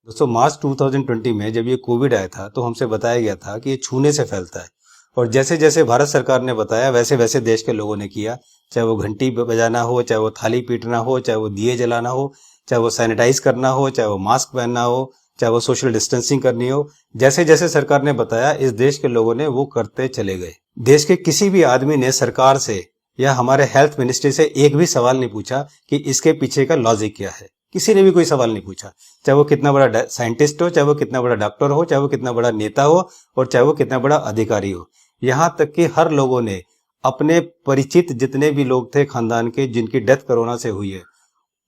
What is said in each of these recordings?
दोस्तों मार्च 2020 में जब ये कोविड आया था तो हमसे बताया गया था कि ये छूने से फैलता है। और जैसे जैसे भारत सरकार ने बताया वैसे वैसे देश के लोगों ने किया। चाहे वो घंटी बजाना हो, चाहे वो थाली पीटना हो, चाहे वो दिए जलाना हो, चाहे वो सैनिटाइज करना हो, चाहे वो मास्क पहनना हो, चाहे वो सोशल डिस्टेंसिंग करनी हो, जैसे जैसे सरकार ने बताया इस देश के लोगों ने वो करते चले गए। देश के किसी भी आदमी ने सरकार से या हमारे हेल्थ मिनिस्ट्री से एक भी सवाल नहीं पूछा कि इसके पीछे का लॉजिक क्या है। किसी ने भी कोई सवाल नहीं पूछा, चाहे वो कितना बड़ा साइंटिस्ट हो, चाहे वो कितना बड़ा डॉक्टर हो, चाहे वो कितना बड़ा नेता हो और चाहे वो कितना बड़ा अधिकारी हो। यहाँ तक कि हर लोगों ने अपने परिचित जितने भी लोग थे खानदान के जिनकी डेथ कोरोना से हुई है,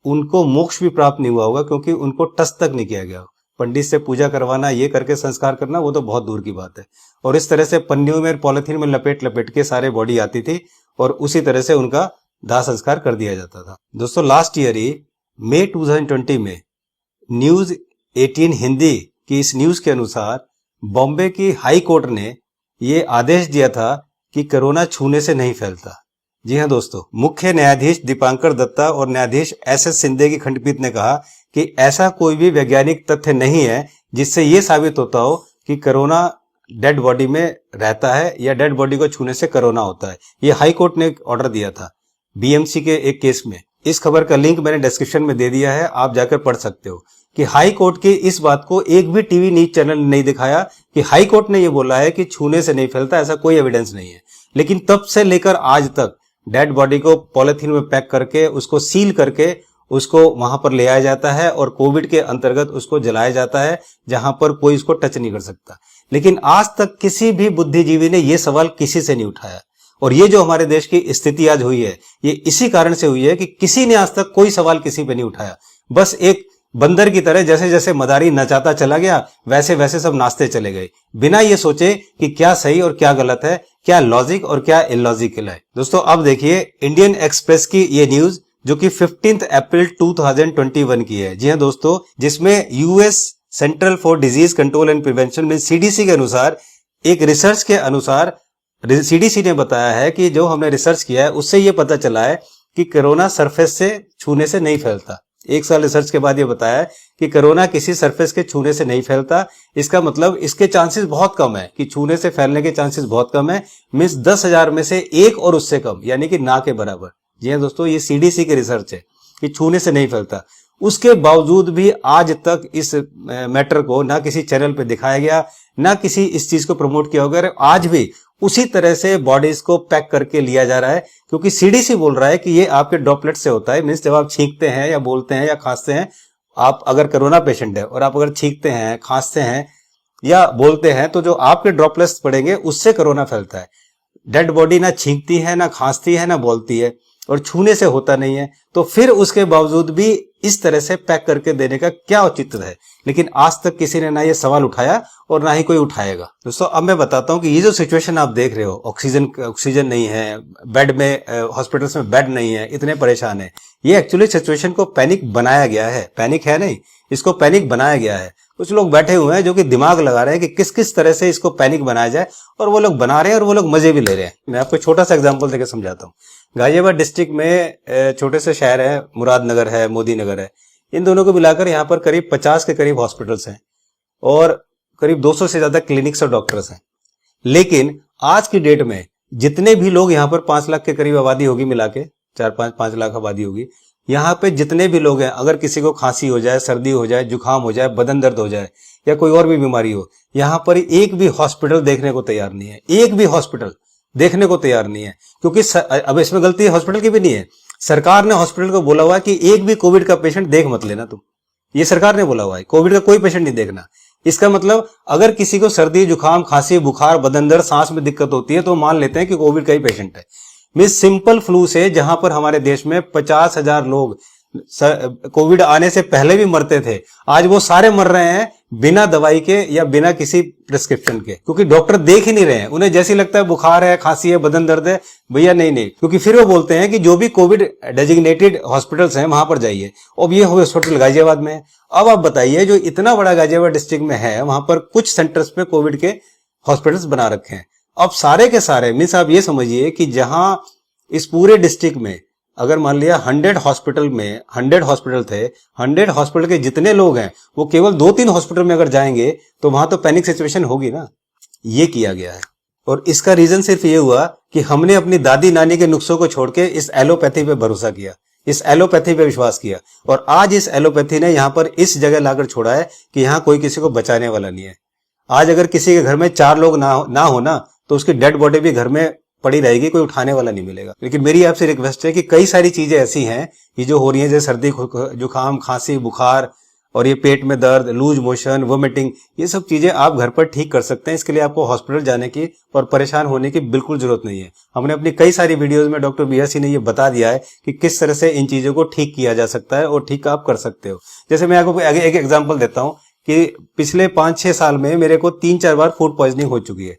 उनको मोक्ष भी प्राप्त नहीं हुआ होगा क्योंकि उनको टच तक नहीं किया गया। पंडित से पूजा करवाना, ये करके संस्कार करना, वो तो बहुत दूर की बात है। और इस तरह से पन्नियों में पॉलिथीन में लपेट लपेट के सारे बॉडी आती थी और उसी तरह से उनका दाह संस्कार कर दिया जाता था। दोस्तों लास्ट ईयर ही मई 2020 में न्यूज 18 हिंदी की इस न्यूज के अनुसार बॉम्बे की हाई कोर्ट ने ये आदेश दिया था कि कोरोना छूने से नहीं फैलता। जी हां दोस्तों, मुख्य न्यायाधीश दीपांकर दत्ता और न्यायाधीश एस सिंधे की खंडपीठ ने कहा कि ऐसा कोई भी वैज्ञानिक तथ्य नहीं है जिससे ये साबित होता हो कि कोरोना डेड बॉडी में रहता है या डेड बॉडी को छूने से कोरोना होता है। ये हाई कोर्ट ने ऑर्डर दिया था बीएमसी के एक केस में। इस खबर का लिंक मैंने डिस्क्रिप्शन में दे दिया है, आप जाकर पढ़ सकते हो कि हाई कोर्ट की इस बात को एक भी टीवी न्यूज चैनल ने नहीं दिखाया कि हाई कोर्ट ने यह बोला है कि छूने से नहीं फैलता, ऐसा कोई एविडेंस नहीं है। लेकिन तब से लेकर आज तक डेड बॉडी को पॉलिथीन में पैक करके उसको सील करके उसको वहां पर ले आया जाता है और कोविड के अंतर्गत उसको जलाया जाता है जहां पर कोई उसको टच नहीं कर सकता। लेकिन आज तक किसी भी बुद्धिजीवी ने यह सवाल किसी से नहीं उठाया। और ये जो हमारे देश की स्थिति आज हुई है ये इसी कारण से हुई है कि किसी ने आज तक कोई सवाल किसी पे नहीं उठाया। बस एक बंदर की तरह जैसे जैसे मदारी नचाता चला गया वैसे वैसे सब नाचते चले गए, बिना ये सोचे कि क्या सही और क्या गलत है, क्या लॉजिक और क्या इलॉजिकल है। दोस्तों अब देखिए इंडियन एक्सप्रेस की ये न्यूज जो कि 15 अप्रैल 2021 की है। जी हाँ दोस्तों, जिसमें US central for disease control and prevention में सीडीसी के अनुसार एक रिसर्च के अनुसार सीडीसी ने बताया है कि जो हमने रिसर्च किया है उससे ये पता चला है कि कोरोना सरफेस से छूने से नहीं फैलता। एक साल रिसर्च के बाद ये बताया है कि कोरोना किसी सरफेस के छूने से नहीं फैलता। इसका मतलब इसके चांसेस बहुत कम है कि छूने से फैलने के चांसेस बहुत कम है। मींस 10,000 में से एक और उससे कम, यानी कि ना के बराबर। जी हाँ दोस्तों, ये सीडीसी की रिसर्च है कि छूने से नहीं फैलता। उसके बावजूद भी आज तक इस मैटर को ना किसी चैनल पे दिखाया गया, ना किसी इस चीज को प्रमोट किया होगा। आज भी उसी तरह से बॉडीज को पैक करके लिया जा रहा है क्योंकि सीडीसी बोल रहा है कि ये आपके ड्रॉपलेट से होता है। मीन्स जब आप छींकते हैं या बोलते हैं या खांसते हैं, आप अगर कोरोना पेशेंट है और आप अगर छींकते हैं, खांसते हैं या बोलते हैं तो जो आपके ड्रॉपलेट्स पड़ेंगे उससे कोरोना फैलता है। डेड बॉडी ना छींकती है, ना खांसती है, ना बोलती है और छूने से होता नहीं है। तो फिर उसके बावजूद भी इस तरह से पैक करके देने का क्या औचित्य है। लेकिन आज तक किसी ने ना ये सवाल उठाया और ना ही कोई उठाएगा। दोस्तों अब मैं बताता हूं कि ये जो सिचुएशन आप देख रहे हो, ऑक्सीजन नहीं है, बेड में हॉस्पिटल्स में बेड नहीं है, इतने परेशान है, ये एक्चुअली सिचुएशन को पैनिक बनाया गया है। पैनिक है नहीं, इसको पैनिक बनाया गया है। कुछ लोग बैठे हुए हैं जो कि दिमाग लगा रहे हैं कि किस किस तरह से इसको पैनिक बनाया जाए, और वो लोग बना रहे हैं और वो लोग मजे भी ले रहे हैं। मैं आपको छोटा सा एग्जांपल देकर समझाता हूँ। गाजियाबाद डिस्ट्रिक्ट में छोटे से शहर है, मुरादनगर है, मोदी नगर है। इन दोनों को मिलाकर यहाँ पर करीब 50 के करीब हॉस्पिटल्स हैं और करीब 200 से ज्यादा क्लिनिक्स और डॉक्टर्स हैं। लेकिन आज की डेट में जितने भी लोग यहाँ पर 5 लाख के करीब आबादी होगी, मिला के 4-5 लाख आबादी होगी, यहाँ पे जितने भी लोग हैं, अगर किसी को खांसी हो जाए, सर्दी हो जाए, जुकाम हो जाए, बदन दर्द हो जाए या कोई और भी बीमारी हो, यहाँ पर एक भी हॉस्पिटल देखने को तैयार नहीं है। एक भी हॉस्पिटल देखने को तैयार नहीं है क्योंकि अब इसमें गलती हॉस्पिटल की भी नहीं है। सरकार ने हॉस्पिटल को बोला हुआ है कि एक भी कोविड का पेशेंट देख मत लेना तुम। ये सरकार ने बोला हुआ है, कोविड का कोई पेशेंट नहीं देखना। इसका मतलब अगर किसी को सर्दी, जुकाम, खांसी, बुखार, बदन दर्द, सांस में दिक्कत होती है तो मान लेते हैं कि कोविड का ही पेशेंट है। मींस सिंपल फ्लू से जहां पर हमारे देश में 50,000 लोग कोविड आने से पहले भी मरते थे, आज वो सारे मर रहे हैं बिना दवाई के या बिना किसी प्रिस्क्रिप्शन के, क्योंकि डॉक्टर देख ही नहीं रहे हैं। उन्हें जैसे लगता है बुखार है, खांसी है, बदन दर्द है, भैया नहीं, क्योंकि फिर वो बोलते हैं कि जो भी कोविड डेजिग्नेटेड हॉस्पिटल्स हैं वहां पर जाइए। अब ये हॉस्पिटल गाजियाबाद में है। अब आप बताइए, जो इतना बड़ा गाजियाबाद डिस्ट्रिक्ट में है, वहां पर कुछ सेंटर्स में कोविड के हॉस्पिटल्स बना रखे हैं। अब सारे के सारे मीन्स आप ये समझिए कि जहां इस पूरे डिस्ट्रिक्ट में अगर मान लिया 100 हॉस्पिटल थे, 100 हॉस्पिटल के जितने लोग हैं वो केवल 2-3 हॉस्पिटल में अगर जाएंगे तो वहां तो पैनिक सिचुएशन होगी ना। ये किया गया है और इसका रीजन सिर्फ ये हुआ कि हमने अपनी दादी नानी के नुस्खों को छोड़ के इस एलोपैथी पे भरोसा किया, इस एलोपैथी पे विश्वास किया और आज इस एलोपैथी ने यहां पर इस जगह लाकर छोड़ा है कि यहां कोई किसी को बचाने वाला नहीं है। आज अगर किसी के घर में 4 लोग ना हो ना तो उसकी डेड बॉडी भी घर में पड़ी रहेगी, कोई उठाने वाला नहीं मिलेगा। लेकिन मेरी आपसे रिक्वेस्ट है कि कई सारी चीजें ऐसी हैं ये जो हो रही हैं, जैसे सर्दी जुकाम खांसी बुखार और ये पेट में दर्द, लूज मोशन, वोमिटिंग, ये सब चीजें आप घर पर ठीक कर सकते हैं। इसके लिए आपको हॉस्पिटल जाने की और परेशान होने की बिल्कुल जरूरत नहीं है। हमने अपनी कई सारी वीडियोस में डॉक्टर बीआरसी ने ये बता दिया है कि किस तरह से इन चीजों को ठीक किया जा सकता है और ठीक आप कर सकते हो। जैसे मैं आपको आगे एक एग्जाम्पल देता हूं कि पिछले 5-6 साल में मेरे को 3-4 बार फूड पॉइजनिंग हो चुकी है।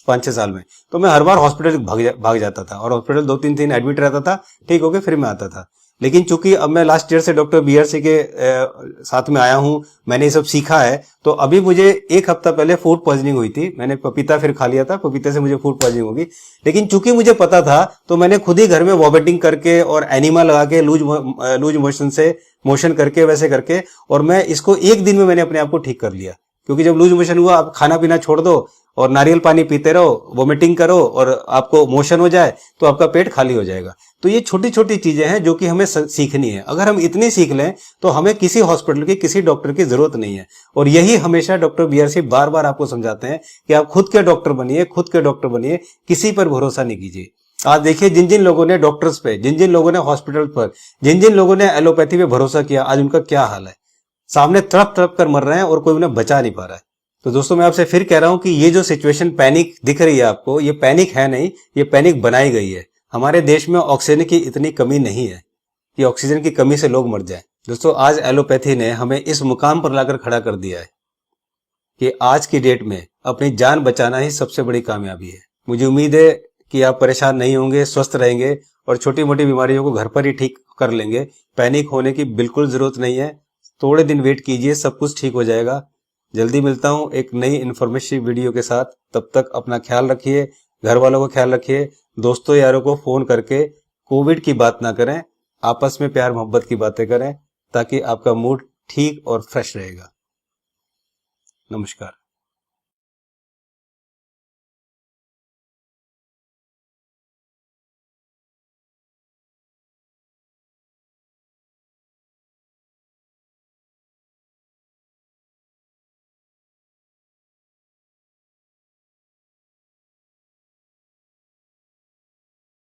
5-6 साल में तो मैं हर बार हॉस्पिटल भाग जाता था और हॉस्पिटल 2-3 दिन एडमिट रहता था, ठीक होके फिर मैं आता था। लेकिन चूंकि अब मैं लास्ट ईयर से डॉक्टर बीआरसी के साथ में आया हूं, मैंने ये सब सीखा है, तो अभी मुझे 1 हफ्ता पहले फूड पॉइजनिंग हुई थी। मैंने पपीता फिर खा लिया था, पपीते से मुझे फूड पॉइजनिंग होगी। लेकिन चूंकि मुझे पता था तो मैंने खुद ही घर में वॉमिटिंग करके और एनिमा लगा के लूज मोशन से मोशन करके वैसे करके, और मैं इसको 1 दिन में मैंने अपने आप को ठीक कर लिया। क्योंकि जब लूज मोशन हुआ, आप खाना पीना छोड़ दो और नारियल पानी पीते रहो, वोमिटिंग करो और आपको मोशन हो जाए तो आपका पेट खाली हो जाएगा। तो ये छोटी छोटी चीजें हैं जो कि हमें सीखनी है। अगर हम इतनी सीख लें तो हमें किसी हॉस्पिटल की, किसी डॉक्टर की जरूरत नहीं है। और यही हमेशा डॉक्टर बीआरसी बार बार आपको समझाते हैं कि आप खुद के डॉक्टर बनिए, खुद के डॉक्टर बनिए, किसी पर भरोसा नहीं कीजिए। आज देखिए, जिन जिन लोगों ने डॉक्टर्स पे, जिन जिन लोगों ने हॉस्पिटल पर, जिन जिन लोगों ने एलोपैथी पे भरोसा किया, आज उनका क्या हाल है। सामने तड़प तड़प कर मर रहे हैं और कोई उन्हें बचा नहीं पा रहा है। तो दोस्तों, मैं आपसे फिर कह रहा हूं कि ये जो सिचुएशन पैनिक दिख रही है आपको, ये पैनिक है नहीं, ये पैनिक बनाई गई है। हमारे देश में ऑक्सीजन की इतनी कमी नहीं है कि ऑक्सीजन की कमी से लोग मर जाएं। दोस्तों, आज एलोपैथी ने हमें इस मुकाम पर लाकर खड़ा कर दिया है कि आज की डेट में अपनी जान बचाना ही सबसे बड़ी कामयाबी है। मुझे उम्मीद है कि आप परेशान नहीं होंगे, स्वस्थ रहेंगे और छोटी मोटी बीमारियों को घर पर ही ठीक कर लेंगे। पैनिक होने की बिल्कुल जरूरत नहीं है। थोड़े दिन वेट कीजिए, सब कुछ ठीक हो जाएगा। जल्दी मिलता हूं एक नई इन्फॉर्मेटिव वीडियो के साथ। तब तक अपना ख्याल रखिए, घर वालों का ख्याल रखिए, दोस्तों यारों को फोन करके कोविड की बात ना करें, आपस में प्यार मोहब्बत की बातें करें, ताकि आपका मूड ठीक और फ्रेश रहेगा। नमस्कार।